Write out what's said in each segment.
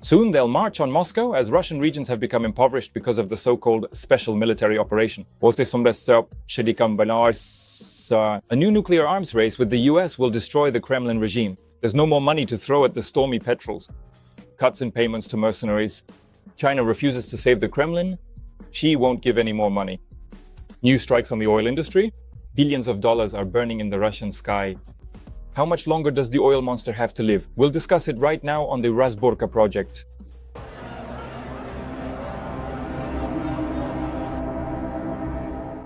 Soon they'll march on Moscow as Russian regions have become impoverished because of the so-called special military operation. A new nuclear arms race with the US will destroy the Kremlin regime. There's no more money to throw at the stormy petrels. Cuts in payments to mercenaries. China refuses to save the Kremlin. Xi won't give any more money. New strikes on the oil industry. Billions of dollars are burning in the Russian sky. How much longer does the oil monster have to live? We'll discuss it right now on the Razborka project.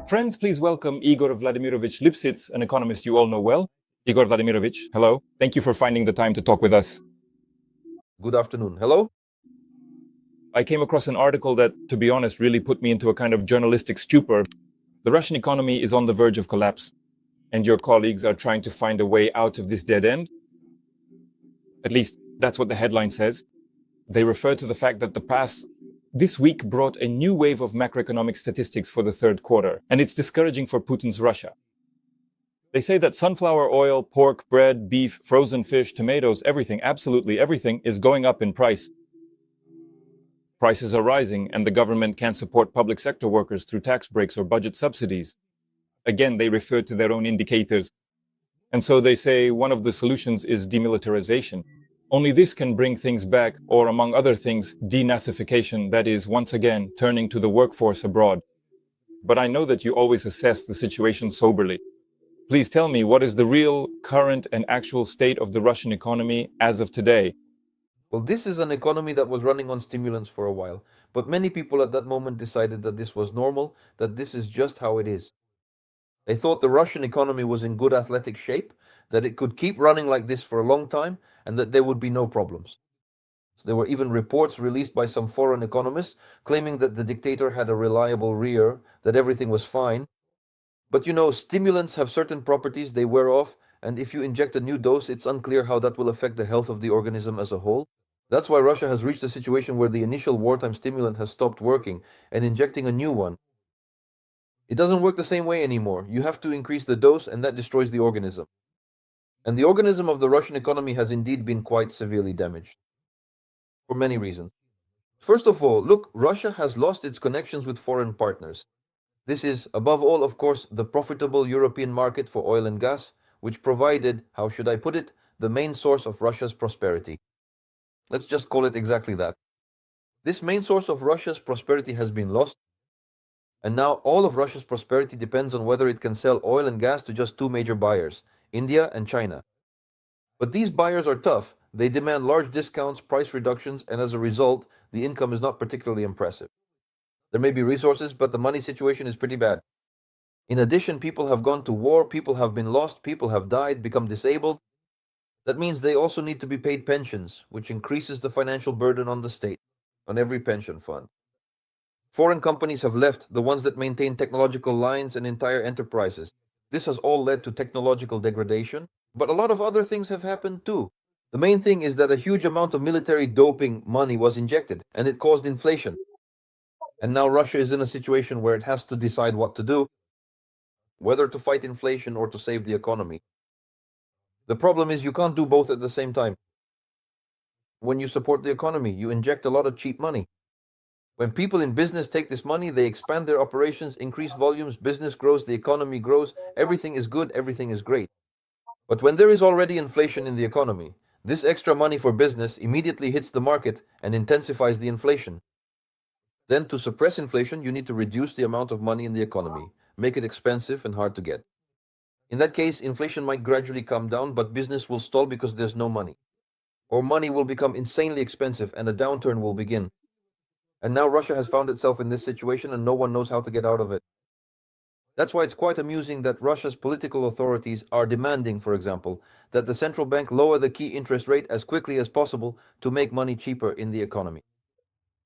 Friends, please welcome Igor Vladimirovich Lipsits, an economist you all know well. Igor Vladimirovich, hello. Thank you for finding the time to talk with us. Good afternoon. Hello? I came across an article that, to be honest, really put me into a kind of journalistic stupor. The Russian economy is on the verge of collapse, and your colleagues are trying to find a way out of this dead end. At least, that's what the headline says. They refer to the fact that this week brought a new wave of macroeconomic statistics for the third quarter, and it's discouraging for Putin's Russia. They say that sunflower oil, pork, bread, beef, frozen fish, tomatoes, everything, absolutely everything, is going up in price. Prices are rising, and the government can't support public sector workers through tax breaks or budget subsidies. Again, they refer to their own indicators. And so they say one of the solutions is demilitarization. Only this can bring things back, or among other things, denazification, that is, once again, turning to the workforce abroad. But I know that you always assess the situation soberly. Please tell me, what is the real, current, and actual state of the Russian economy as of today? Well, this is an economy that was running on stimulants for a while, but many people at that moment decided that this was normal, that this is just how it is. They thought the Russian economy was in good athletic shape, that it could keep running like this for a long time, and that there would be no problems. So there were even reports released by some foreign economists claiming that the dictator had a reliable rear, that everything was fine. But stimulants have certain properties, they wear off, and if you inject a new dose, it's unclear how that will affect the health of the organism as a whole. That's why Russia has reached a situation where the initial wartime stimulant has stopped working and injecting a new one. It doesn't work the same way anymore. You have to increase the dose, and that destroys the organism. And the organism of the Russian economy has indeed been quite severely damaged. For many reasons. First of all, look, Russia has lost its connections with foreign partners. This is, above all, of course, the profitable European market for oil and gas, which provided, how should I put it, the main source of Russia's prosperity. Let's just call it exactly that. This main source of Russia's prosperity has been lost, and now all of Russia's prosperity depends on whether it can sell oil and gas to just two major buyers, India and China. But these buyers are tough. They demand large discounts, price reductions, and as a result, the income is not particularly impressive. There may be resources, but the money situation is pretty bad. In addition, people have gone to war, people have been lost, people have died, become disabled. That means they also need to be paid pensions, which increases the financial burden on the state, on every pension fund. Foreign companies have left, the ones that maintain technological lines and entire enterprises. This has all led to technological degradation, but a lot of other things have happened too. The main thing is that a huge amount of military doping money was injected, and it caused inflation. And now Russia is in a situation where it has to decide what to do, whether to fight inflation or to save the economy. The problem is you can't do both at the same time. When you support the economy, you inject a lot of cheap money. When people in business take this money, they expand their operations, increase volumes, business grows, the economy grows, everything is good, everything is great. But when there is already inflation in the economy, this extra money for business immediately hits the market and intensifies the inflation. Then to suppress inflation, you need to reduce the amount of money in the economy, make it expensive and hard to get. In that case, inflation might gradually come down, but business will stall because there's no money. Or money will become insanely expensive and a downturn will begin. And now Russia has found itself in this situation and no one knows how to get out of it. That's why it's quite amusing that Russia's political authorities are demanding, for example, that the central bank lower the key interest rate as quickly as possible to make money cheaper in the economy.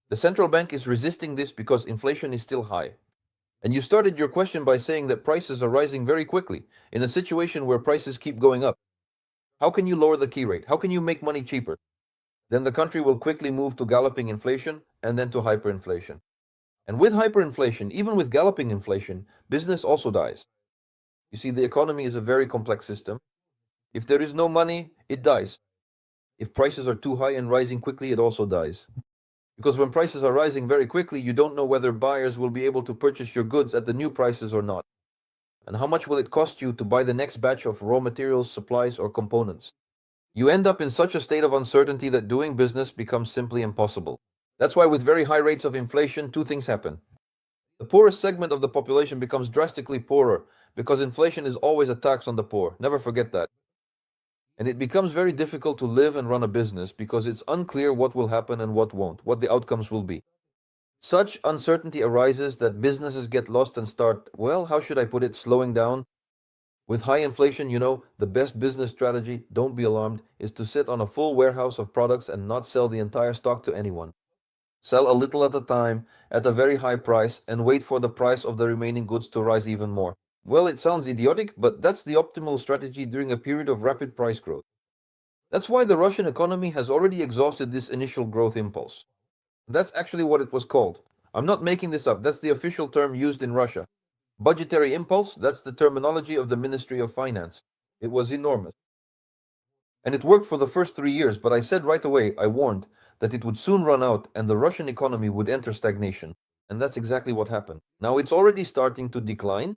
The central bank is resisting this because inflation is still high. And you started your question by saying that prices are rising very quickly in a situation where prices keep going up. How can you lower the key rate? How can you make money cheaper? Then the country will quickly move to galloping inflation and then to hyperinflation. And with hyperinflation, even with galloping inflation, business also dies. You see, the economy is a very complex system. If there is no money, it dies. If prices are too high and rising quickly, it also dies. Because when prices are rising very quickly, you don't know whether buyers will be able to purchase your goods at the new prices or not. And how much will it cost you to buy the next batch of raw materials, supplies, or components? You end up in such a state of uncertainty that doing business becomes simply impossible. That's why, with very high rates of inflation, two things happen. The poorest segment of the population becomes drastically poorer because inflation is always a tax on the poor. Never forget that. And it becomes very difficult to live and run a business because it's unclear what will happen and what won't, what the outcomes will be. Such uncertainty arises that businesses get lost and start, well, how should I put it, slowing down. With high inflation, the best business strategy, don't be alarmed, is to sit on a full warehouse of products and not sell the entire stock to anyone. Sell a little at a time, at a very high price, and wait for the price of the remaining goods to rise even more. Well, it sounds idiotic, but that's the optimal strategy during a period of rapid price growth. That's why the Russian economy has already exhausted this initial growth impulse. That's actually what it was called. I'm not making this up, that's the official term used in Russia. Budgetary impulse, that's the terminology of the Ministry of Finance. It was enormous. And it worked for the first 3 years, but I said right away, I warned, that it would soon run out and the Russian economy would enter stagnation. And that's exactly what happened. Now it's already starting to decline,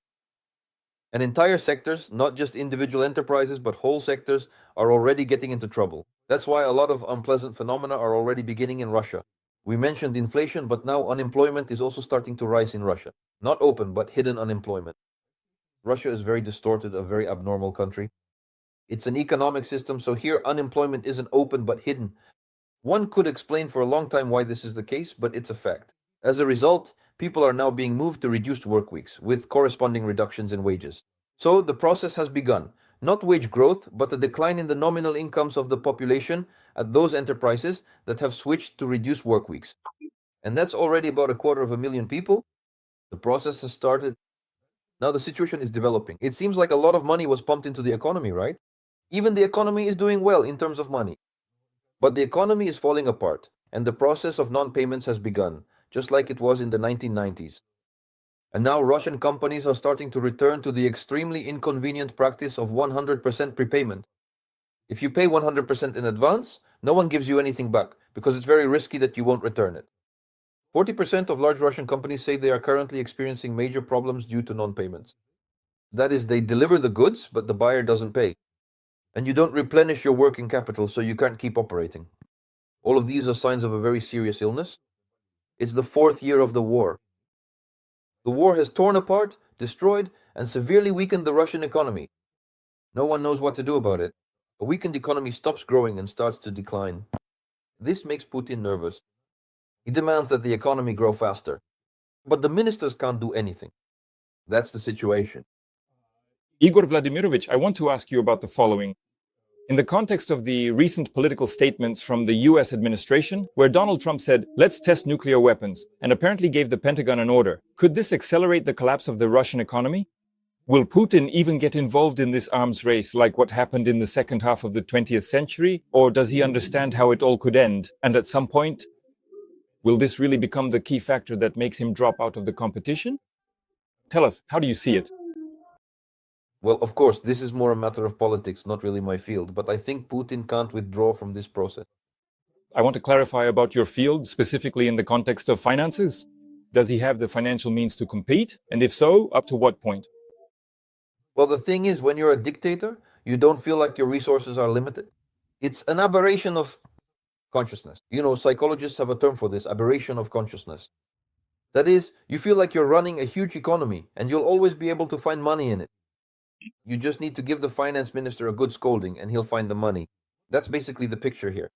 and entire sectors, not just individual enterprises, but whole sectors, are already getting into trouble. That's why a lot of unpleasant phenomena are already beginning in Russia. We mentioned inflation, but now unemployment is also starting to rise in Russia. Not open, but hidden unemployment. Russia is very distorted, a very abnormal country. It's an economic system, so here unemployment isn't open but hidden. One could explain for a long time why this is the case, but it's a fact. As a result, people are now being moved to reduced work weeks, with corresponding reductions in wages. So the process has begun. Not wage growth, but a decline in the nominal incomes of the population at those enterprises that have switched to reduced work weeks. And that's already about 250,000 people. The process has started. Now the situation is developing. It seems like a lot of money was pumped into the economy, right? Even the economy is doing well in terms of money. But the economy is falling apart, and the process of non payments has begun, just like it was in the 1990s. And now Russian companies are starting to return to the extremely inconvenient practice of 100% prepayment. If you pay 100% in advance, no one gives you anything back because it's very risky that you won't return it. 40% of large Russian companies say they are currently experiencing major problems due to non payments. That is, they deliver the goods, but the buyer doesn't pay. And you don't replenish your working capital, so you can't keep operating. All of these are signs of a very serious illness. It's the fourth year of the war. The war has torn apart, destroyed, and severely weakened the Russian economy. No one knows what to do about it. A weakened economy stops growing and starts to decline. This makes Putin nervous. He demands that the economy grow faster. But the ministers can't do anything. That's the situation. Igor Vladimirovich, I want to ask you about the following. In the context of the recent political statements from the US administration, where Donald Trump said, let's test nuclear weapons, and apparently gave the Pentagon an order, could this accelerate the collapse of the Russian economy? Will Putin even get involved in this arms race like what happened in the second half of the 20th century? Or does he understand how it all could end? And at some point, will this really become the key factor that makes him drop out of the competition? Tell us, how do you see it? Well, of course, this is more a matter of politics, not really my field, but I think Putin can't withdraw from this process. I want to clarify about your field, specifically in the context of finances. Does he have the financial means to compete? And if so, up to what point? Well, the thing is, when you're a dictator, you don't feel like your resources are limited. It's an aberration of consciousness. Psychologists have a term for this, aberration of consciousness. That is, you feel like you're running a huge economy and you'll always be able to find money in it. You just need to give the finance minister a good scolding and he'll find the money. That's basically the picture here.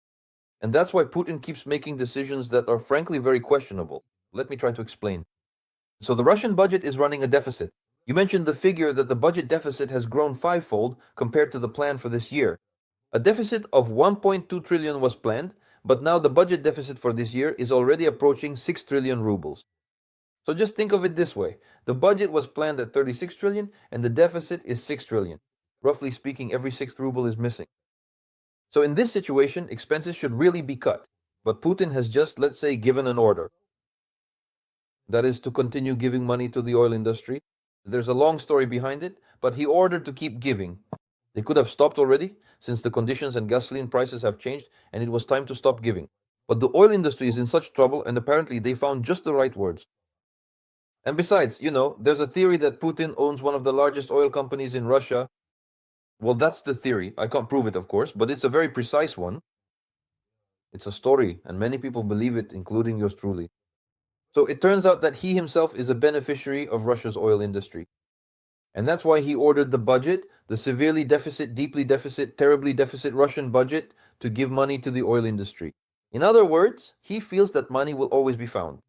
And that's why Putin keeps making decisions that are frankly very questionable. Let me try to explain. So the Russian budget is running a deficit. You mentioned the figure that the budget deficit has grown fivefold compared to the plan for this year. A deficit of 1.2 trillion was planned, but now the budget deficit for this year is already approaching 6 trillion rubles. So just think of it this way. The budget was planned at 36 trillion and the deficit is 6 trillion. Roughly speaking, every sixth ruble is missing. So in this situation, expenses should really be cut. But Putin has just, let's say, given an order. That is to continue giving money to the oil industry. There's a long story behind it, but he ordered to keep giving. They could have stopped already, since the conditions and gasoline prices have changed and it was time to stop giving. But the oil industry is in such trouble, and apparently they found just the right words. And besides, there's a theory that Putin owns one of the largest oil companies in Russia. Well, that's the theory. I can't prove it, of course, but it's a very precise one. It's a story, and many people believe it, including yours truly. So it turns out that he himself is a beneficiary of Russia's oil industry. And that's why he ordered the budget, the severely deficit, deeply deficit, terribly deficit Russian budget, to give money to the oil industry. In other words, he feels that money will always be found.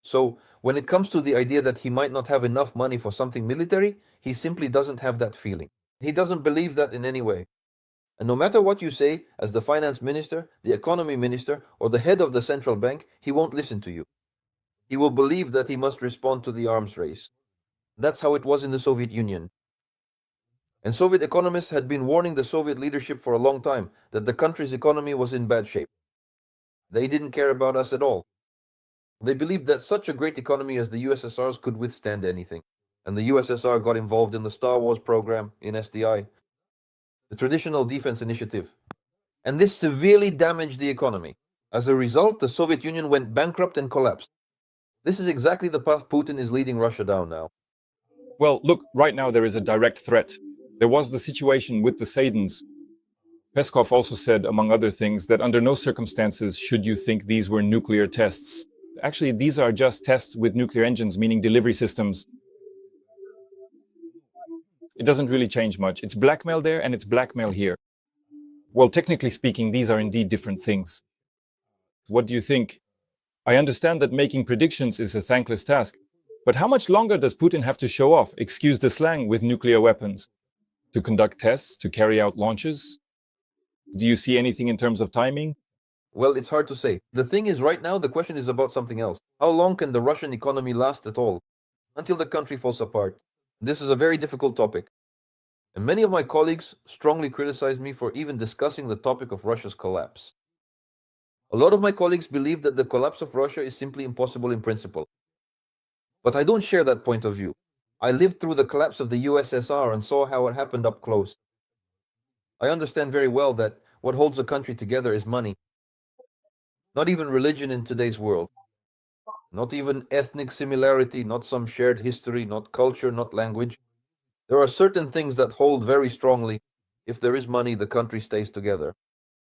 So when it comes to the idea that he might not have enough money for something military, he simply doesn't have that feeling. He doesn't believe that in any way. And no matter what you say, as the finance minister, the economy minister, or the head of the central bank, he won't listen to you. He will believe that he must respond to the arms race. That's how it was in the Soviet Union. And Soviet economists had been warning the Soviet leadership for a long time that the country's economy was in bad shape. They didn't care about us at all. They believed that such a great economy as the USSR's could withstand anything. And the USSR got involved in the Star Wars program in SDI, the Traditional Defense Initiative. And this severely damaged the economy. As a result, the Soviet Union went bankrupt and collapsed. This is exactly the path Putin is leading Russia down now. Well, look, right now there is a direct threat. There was the situation with the Saidans. Peskov also said, among other things, that under no circumstances should you think these were nuclear tests. Actually, these are just tests with nuclear engines, meaning delivery systems. It doesn't really change much. It's blackmail there and it's blackmail here. Well, technically speaking, these are indeed different things. What do you think? I understand that making predictions is a thankless task, but how much longer does Putin have to show off, excuse the slang, with nuclear weapons? To conduct tests, to carry out launches? Do you see anything in terms of timing? Well, it's hard to say. The thing is, right now, the question is about something else. How long can the Russian economy last at all? Until the country falls apart. This is a very difficult topic. And many of my colleagues strongly criticize me for even discussing the topic of Russia's collapse. A lot of my colleagues believe that the collapse of Russia is simply impossible in principle. But I don't share that point of view. I lived through the collapse of the USSR and saw how it happened up close. I understand very well that what holds a country together is money. Not even religion in today's world. Not even ethnic similarity, not some shared history, not culture, not language. There are certain things that hold very strongly. If there is money, the country stays together.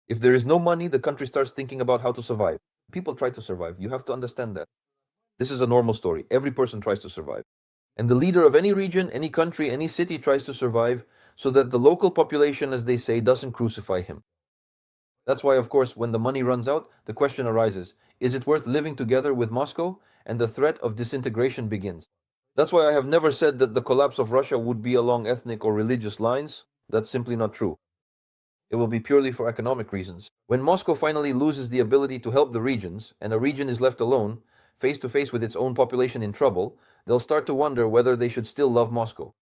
If there is no money, the country starts thinking about how to survive. People try to survive. You have to understand that. This is a normal story. Every person tries to survive. And the leader of any region, any country, any city tries to survive so that the local population, as they say, doesn't crucify him. That's why, of course, when the money runs out, the question arises, is it worth living together with Moscow? And the threat of disintegration begins. That's why I have never said that the collapse of Russia would be along ethnic or religious lines. That's simply not true. It will be purely for economic reasons. When Moscow finally loses the ability to help the regions, and a region is left alone, face to face with its own population in trouble, they'll start to wonder whether they should still love Moscow.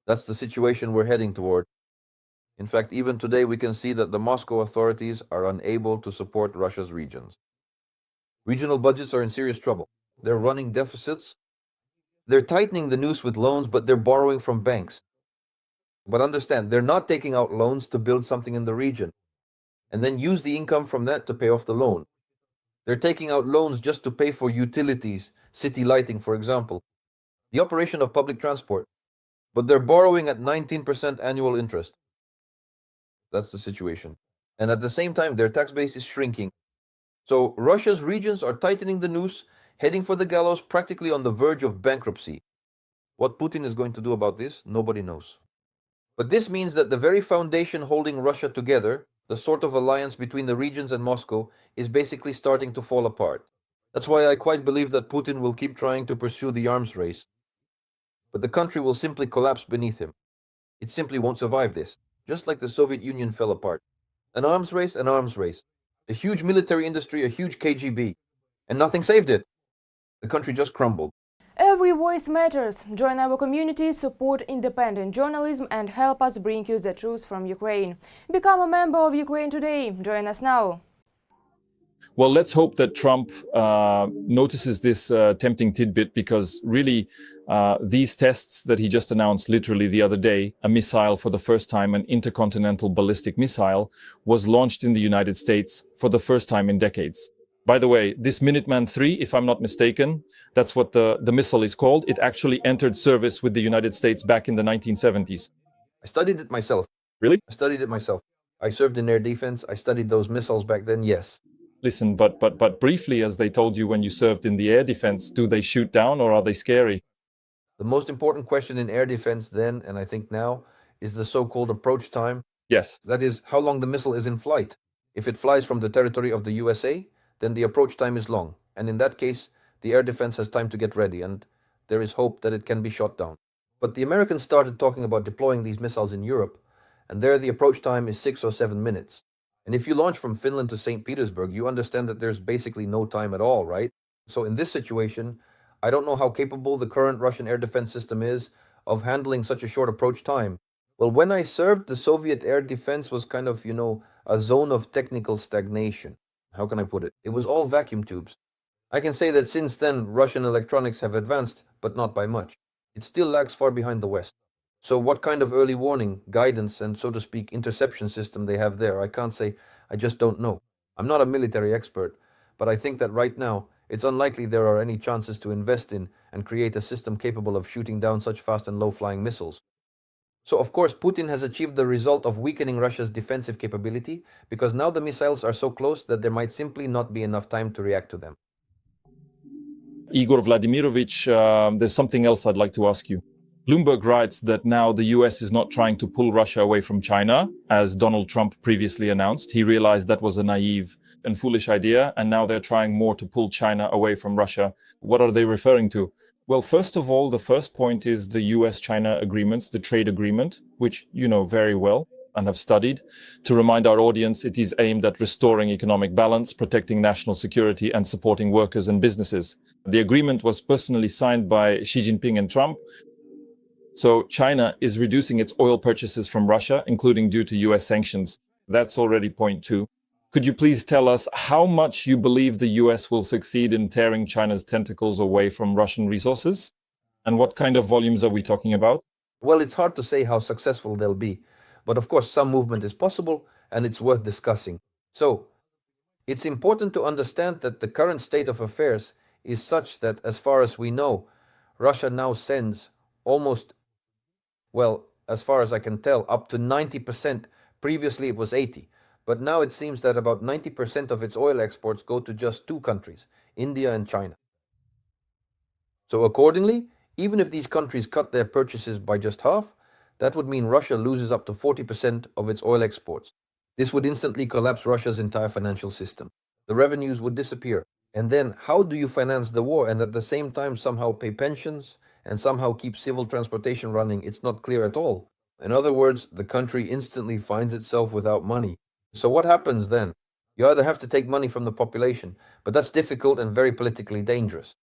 That's the situation we're heading toward. In fact, even today we can see that the Moscow authorities are unable to support Russia's regions. Regional budgets are in serious trouble. They're running deficits. They're tightening the noose with loans, but they're borrowing from banks. But understand, they're not taking out loans to build something in the region and then use the income from that to pay off the loan. They're taking out loans just to pay for utilities, city lighting, for example, the operation of public transport. But they're borrowing at 19% annual interest. That's the situation. And at the same time, their tax base is shrinking. So Russia's regions are tightening the noose, heading for the gallows, practically on the verge of bankruptcy. What Putin is going to do about this, nobody knows. But this means that the very foundation holding Russia together, the sort of alliance between the regions and Moscow, is basically starting to fall apart. That's why I quite believe that Putin will keep trying to pursue the arms race. But the country will simply collapse beneath him. It simply won't survive this, just like the Soviet Union fell apart. An arms race, an arms race. A huge military industry, a huge KGB. And nothing saved it. The country just crumbled. Every voice matters. Join our community, support independent journalism and help us bring you the truth from Ukraine. Become a member of Ukraine today. Join us now. Well, let's hope that Trump notices this tempting tidbit, because really these tests that he just announced literally the other day, a missile for the first time, an intercontinental ballistic missile, was launched in the United States for the first time in decades. By the way, this Minuteman III, if I'm not mistaken, that's what the missile is called. It actually entered service with the United States back in the 1970s. I studied it myself. Really? I studied it myself. I served in air defense. I studied those missiles back then, yes. Listen, but briefly, as they told you when you served in the air defense, do they shoot down or are they scary? The most important question in air defense then, and I think now, is the so-called approach time. Yes. That is, how long the missile is in flight. If it flies from the territory of the USA, then the approach time is long. And in that case, the air defense has time to get ready, and there is hope that it can be shot down. But the Americans started talking about deploying these missiles in Europe, and there the approach time is 6 or 7 minutes. And if you launch from Finland to St. Petersburg, you understand that there's basically no time at all, right? So in this situation, I don't know how capable the current Russian air defense system is of handling such a short approach time. Well, when I served, the Soviet air defense was kind of, a zone of technical stagnation. How can I put it? It was all vacuum tubes. I can say that since then, Russian electronics have advanced, but not by much. It still lags far behind the West. So what kind of early warning, guidance, and so to speak, interception system they have there, I can't say. I just don't know. I'm not a military expert, but I think that right now, it's unlikely there are any chances to invest in and create a system capable of shooting down such fast and low-flying missiles. So, of course, Putin has achieved the result of weakening Russia's defensive capability, because now the missiles are so close that there might simply not be enough time to react to them. Igor Vladimirovich, there's something else I'd like to ask you. Bloomberg writes that now the US is not trying to pull Russia away from China, as Donald Trump previously announced. He realized that was a naive and foolish idea, and now they're trying more to pull China away from Russia. What are they referring to? Well, first of all, the first point is the US-China agreements, the trade agreement, which you know very well and have studied. To remind our audience, it is aimed at restoring economic balance, protecting national security, and supporting workers and businesses. The agreement was personally signed by Xi Jinping and Trump. So China is reducing its oil purchases from Russia, including due to US sanctions. That's already point two. Could you please tell us how much you believe the US will succeed in tearing China's tentacles away from Russian resources? And what kind of volumes are we talking about? Well, it's hard to say how successful they'll be, but of course some movement is possible and it's worth discussing. So, it's important to understand that the current state of affairs is such that, as far as we know, Russia now sends almost, well, as far as I can tell, up to 90%. Previously it was 80%. But now it seems that about 90% of its oil exports go to just two countries, India and China. So accordingly, even if these countries cut their purchases by just half, that would mean Russia loses up to 40% of its oil exports. This would instantly collapse Russia's entire financial system. The revenues would disappear. And then how do you finance the war and at the same time somehow pay pensions and somehow keep civil transportation running? It's not clear at all. In other words, the country instantly finds itself without money. So what happens then? You either have to take money from the population, but that's difficult and very politically dangerous.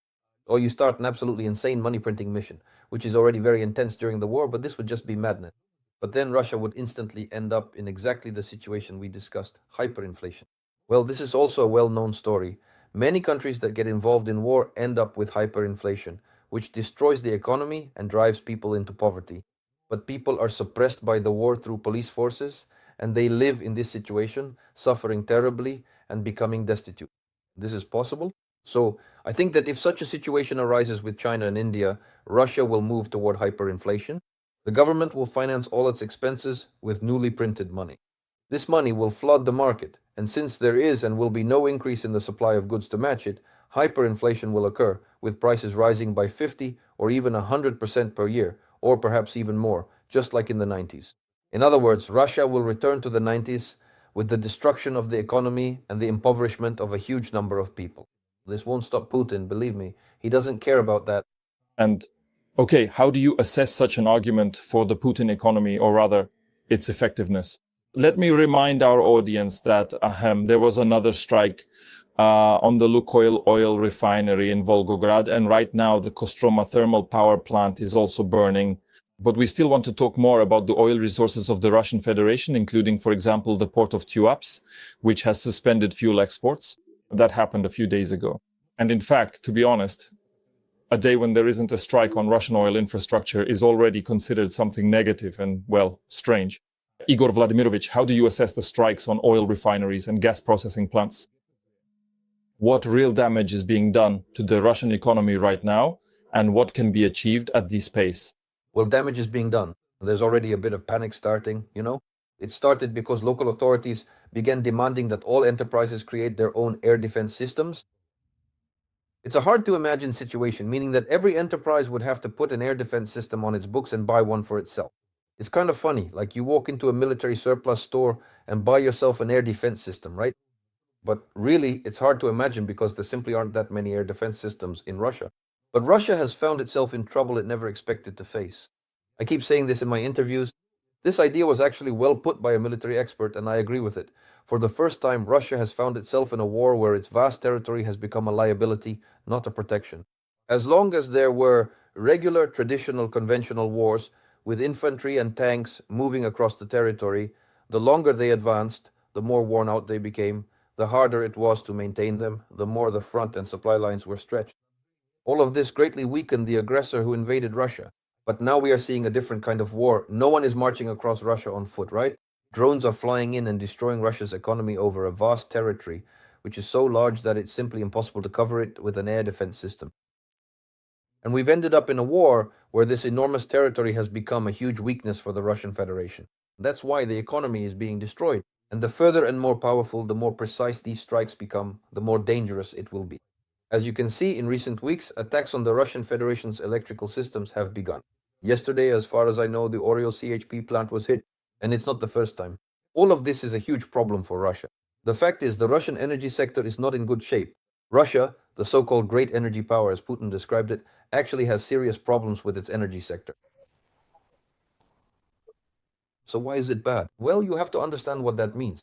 Or you start an absolutely insane money printing mission, which is already very intense during the war, but this would just be madness. But then Russia would instantly end up in exactly the situation we discussed, hyperinflation. Well, this is also a well-known story. Many countries that get involved in war end up with hyperinflation, which destroys the economy and drives people into poverty. But people are suppressed by the war through police forces, and they live in this situation, suffering terribly and becoming destitute. This is possible. So I think that if such a situation arises with China and India, Russia will move toward hyperinflation. The government will finance all its expenses with newly printed money. This money will flood the market, and since there is and will be no increase in the supply of goods to match it, hyperinflation will occur, with prices rising by 50 or even 100% per year, or perhaps even more, just like in the 90s. In other words, Russia will return to the 90s with the destruction of the economy and the impoverishment of a huge number of people. This won't stop Putin, believe me. He doesn't care about that. And, okay, how do you assess such an argument for the Putin economy, or rather, its effectiveness? Let me remind our audience that there was another strike on the Lukoil oil refinery in Volgograd, and right now the Kostroma thermal power plant is also burning. But we still want to talk more about the oil resources of the Russian Federation, including, for example, the port of Tuapse, which has suspended fuel exports. That happened a few days ago. And in fact, to be honest, a day when there isn't a strike on Russian oil infrastructure is already considered something negative and, well, strange. Igor Vladimirovich, how do you assess the strikes on oil refineries and gas processing plants? What real damage is being done to the Russian economy right now, and what can be achieved at this pace? Well, damage is being done. There's already a bit of panic starting, It started because local authorities began demanding that all enterprises create their own air defense systems. It's a hard to imagine situation, meaning that every enterprise would have to put an air defense system on its books and buy one for itself. It's kind of funny, like you walk into a military surplus store and buy yourself an air defense system, right? But really, it's hard to imagine because there simply aren't that many air defense systems in Russia. But Russia has found itself in trouble it never expected to face. I keep saying this in my interviews. This idea was actually well put by a military expert, and I agree with it. For the first time, Russia has found itself in a war where its vast territory has become a liability, not a protection. As long as there were regular, traditional, conventional wars with infantry and tanks moving across the territory, the longer they advanced, the more worn out they became, the harder it was to maintain them, the more the front and supply lines were stretched. All of this greatly weakened the aggressor who invaded Russia. But now we are seeing a different kind of war. No one is marching across Russia on foot, right? Drones are flying in and destroying Russia's economy over a vast territory, which is so large that it's simply impossible to cover it with an air defense system. And we've ended up in a war where this enormous territory has become a huge weakness for the Russian Federation. That's why the economy is being destroyed. And the further and more powerful, the more precise these strikes become, the more dangerous it will be. As you can see, in recent weeks, attacks on the Russian Federation's electrical systems have begun. Yesterday, as far as I know, the Oreo CHP plant was hit, and it's not the first time. All of this is a huge problem for Russia. The fact is, the Russian energy sector is not in good shape. Russia, the so-called great energy power as Putin described it, actually has serious problems with its energy sector. So why is it bad? Well, you have to understand what that means.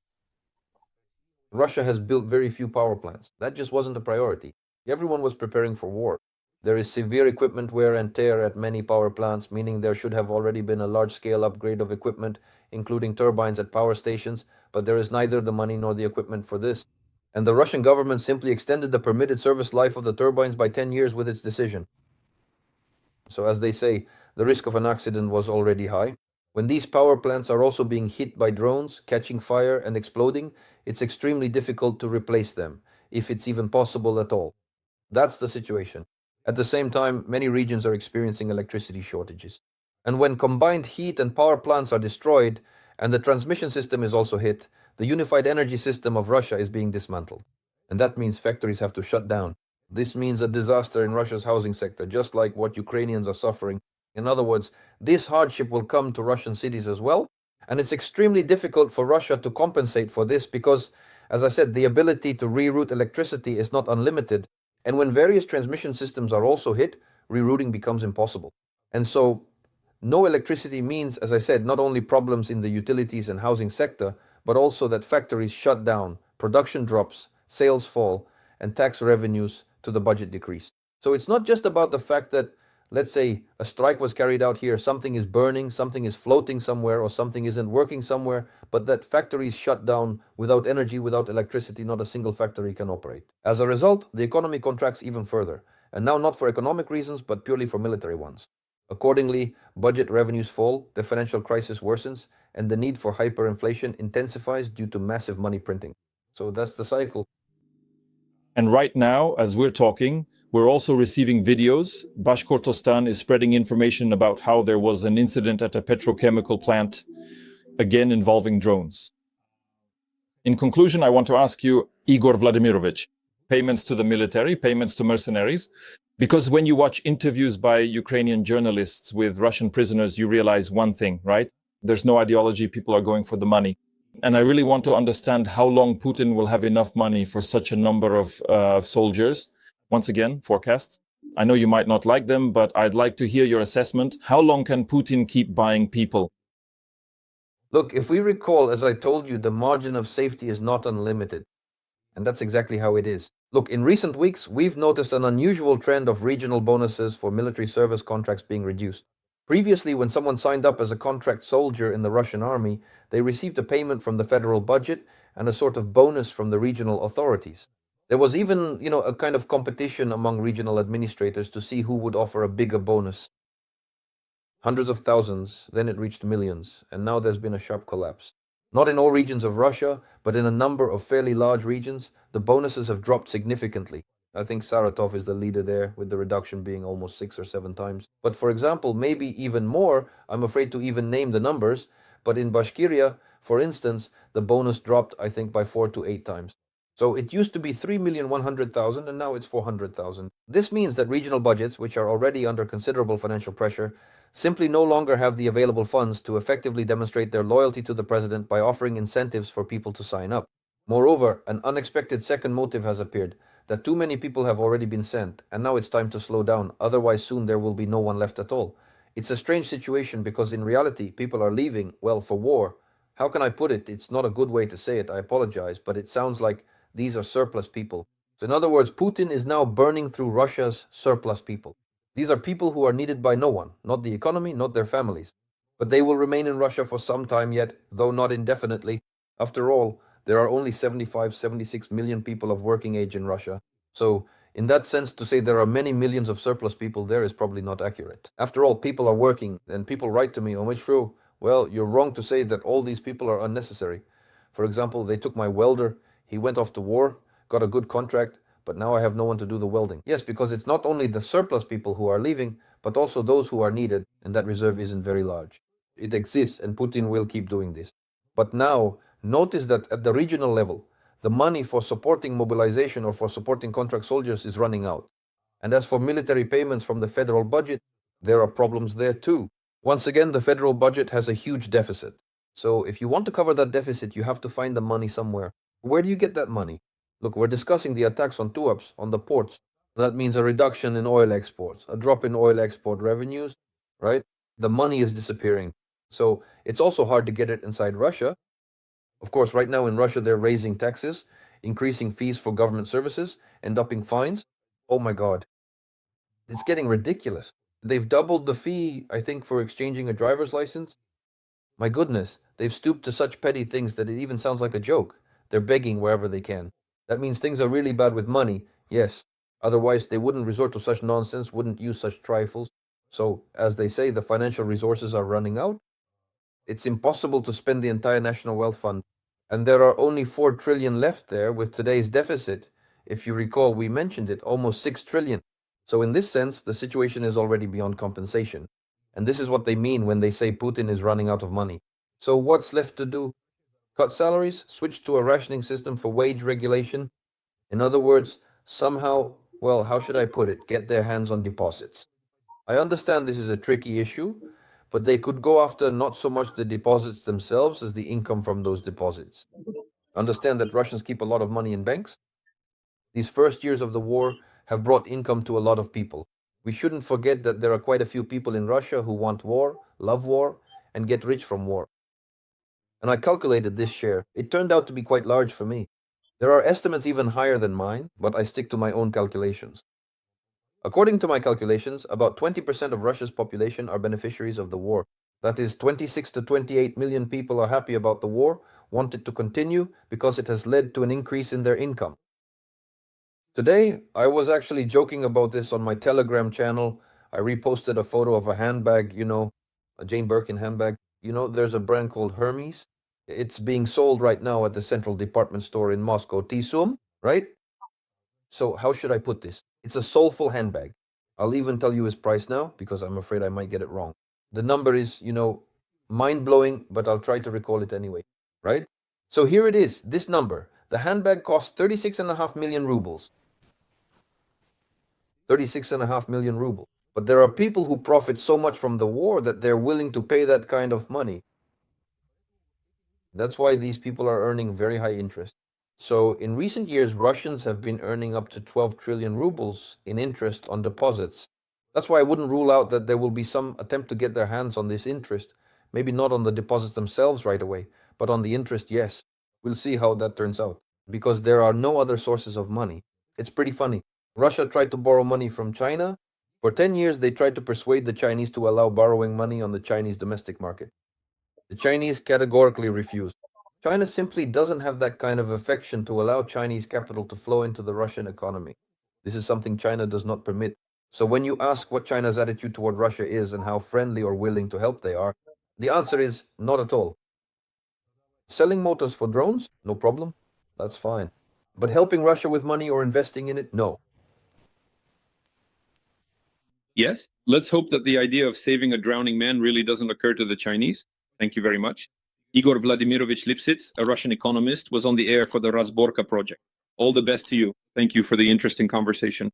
Russia has built very few power plants. That just wasn't a priority. Everyone was preparing for war. There is severe equipment wear and tear at many power plants, meaning there should have already been a large-scale upgrade of equipment, including turbines at power stations, but there is neither the money nor the equipment for this. And the Russian government simply extended the permitted service life of the turbines by 10 years with its decision. So as they say, the risk of an accident was already high. When these power plants are also being hit by drones, catching fire and exploding, it's extremely difficult to replace them, if it's even possible at all. That's the situation. At the same time, many regions are experiencing electricity shortages. And when combined heat and power plants are destroyed, and the transmission system is also hit, the unified energy system of Russia is being dismantled. And that means factories have to shut down. This means a disaster in Russia's housing sector, just like what Ukrainians are suffering. In other words, this hardship will come to Russian cities as well. And it's extremely difficult for Russia to compensate for this because, as I said, the ability to reroute electricity is not unlimited. And when various transmission systems are also hit, rerouting becomes impossible. And so, no electricity means, as I said, not only problems in the utilities and housing sector, but also that factories shut down, production drops, sales fall, and tax revenues to the budget decrease. So it's not just about the fact that, let's say, a strike was carried out here, something is burning, something is floating somewhere, or something isn't working somewhere, but that factories shut down without energy, without electricity, not a single factory can operate. As a result, the economy contracts even further, and now not for economic reasons, but purely for military ones. Accordingly, budget revenues fall, the financial crisis worsens, and the need for hyperinflation intensifies due to massive money printing. So that's the cycle. And right now, as we're talking, we're also receiving videos. Bashkortostan is spreading information about how there was an incident at a petrochemical plant, again involving drones. In conclusion, I want to ask you, Igor Vladimirovich, payments to the military, payments to mercenaries, because when you watch interviews by Ukrainian journalists with Russian prisoners, you realize one thing, right? There's no ideology, people are going for the money. And I really want to understand how long Putin will have enough money for such a number of soldiers. Once again, forecasts. I know you might not like them, but I'd like to hear your assessment. How long can Putin keep buying people? Look, if we recall, as I told you, the margin of safety is not unlimited. And that's exactly how it is. Look, in recent weeks, we've noticed an unusual trend of regional bonuses for military service contracts being reduced. Previously, when someone signed up as a contract soldier in the Russian army, they received a payment from the federal budget and a sort of bonus from the regional authorities. There was even, a kind of competition among regional administrators to see who would offer a bigger bonus. Hundreds of thousands, then it reached millions, and now there's been a sharp collapse. Not in all regions of Russia, but in a number of fairly large regions, the bonuses have dropped significantly. I think Saratov is the leader there, with the reduction being almost 6 or 7 times. But for example, maybe even more, I'm afraid to even name the numbers, but in Bashkiria, for instance, the bonus dropped, I think, by 4 to 8 times. So it used to be 3,100,000 and now it's 400,000. This means that regional budgets, which are already under considerable financial pressure, simply no longer have the available funds to effectively demonstrate their loyalty to the president by offering incentives for people to sign up. Moreover, an unexpected second motive has appeared, that too many people have already been sent, and now it's time to slow down, otherwise soon there will be no one left at all. It's a strange situation because in reality, people are leaving, well, for war. How can I put it? It's not a good way to say it, I apologize, but it sounds like these are surplus people. So in other words, Putin is now burning through Russia's surplus people. These are people who are needed by no one, not the economy, not their families. But they will remain in Russia for some time yet, though not indefinitely. After all, there are only 75, 76 million people of working age in Russia. So, in that sense, to say there are many millions of surplus people there is probably not accurate. After all, people are working, and people write to me, oh, true. Well, you're wrong to say that all these people are unnecessary. For example, they took my welder, he went off to war, got a good contract, but now I have no one to do the welding. Yes, because it's not only the surplus people who are leaving, but also those who are needed, and that reserve isn't very large. It exists, and Putin will keep doing this. But now, notice that at the regional level, the money for supporting mobilization or for supporting contract soldiers is running out. And as for military payments from the federal budget, there are problems there too. Once again, the federal budget has a huge deficit. So if you want to cover that deficit, you have to find the money somewhere. Where do you get that money? Look, we're discussing the attacks on TUAPs, on the ports. That means a reduction in oil exports, a drop in oil export revenues, right? The money is disappearing. So it's also hard to get it inside Russia. Of course, right now in Russia, they're raising taxes, increasing fees for government services, and upping fines. Oh my God, it's getting ridiculous. They've doubled the fee, I think, for exchanging a driver's license. My goodness, they've stooped to such petty things that it even sounds like a joke. They're begging wherever they can. That means things are really bad with money, yes. Otherwise, they wouldn't resort to such nonsense, wouldn't use such trifles. So, as they say, the financial resources are running out. It's impossible to spend the entire national wealth fund. And there are only 4 trillion left there with today's deficit. If you recall, we mentioned it, almost 6 trillion. So, in this sense, the situation is already beyond compensation. And this is what they mean when they say Putin is running out of money. So, what's left to do? Cut salaries, switch to a rationing system for wage regulation. In other words, somehow, well, how should I put it? Get their hands on deposits. I understand this is a tricky issue, but they could go after not so much the deposits themselves as the income from those deposits. Understand that Russians keep a lot of money in banks. These first years of the war have brought income to a lot of people. We shouldn't forget that there are quite a few people in Russia who want war, love war, and get rich from war. And I calculated this share. It turned out to be quite large for me. There are estimates even higher than mine, but I stick to my own calculations. According to my calculations, about 20% of Russia's population are beneficiaries of the war. That is, 26 to 28 million people are happy about the war, want it to continue because it has led to an increase in their income. Today, I was actually joking about this on my Telegram channel. I reposted a photo of a handbag, a Jane Birkin handbag. There's a brand called Hermes. It's being sold right now at the central department store in Moscow, Tisum, right? So, how should I put this? It's a soulful handbag. I'll even tell you its price now because I'm afraid I might get it wrong. The number is, mind blowing, but I'll try to recall it anyway, right? So, here it is, this number. The handbag costs 36.5 million rubles. 36.5 million rubles. But there are people who profit so much from the war that they're willing to pay that kind of money. That's why these people are earning very high interest. So in recent years, Russians have been earning up to 12 trillion rubles in interest on deposits. That's why I wouldn't rule out that there will be some attempt to get their hands on this interest. Maybe not on the deposits themselves right away, but on the interest, yes. We'll see how that turns out. Because there are no other sources of money. It's pretty funny. Russia tried to borrow money from China. For 10 years, they tried to persuade the Chinese to allow borrowing money on the Chinese domestic market. The Chinese categorically refused. China simply doesn't have that kind of affection to allow Chinese capital to flow into the Russian economy. This is something China does not permit. So when you ask what China's attitude toward Russia is and how friendly or willing to help they are, the answer is not at all. Selling motors for drones? No problem. That's fine. But helping Russia with money or investing in it? No. Yes, let's hope that the idea of saving a drowning man really doesn't occur to the Chinese. Thank you very much. Igor Vladimirovich Lipsits, a Russian economist, was on the air for the Razborka project. All the best to you. Thank you for the interesting conversation.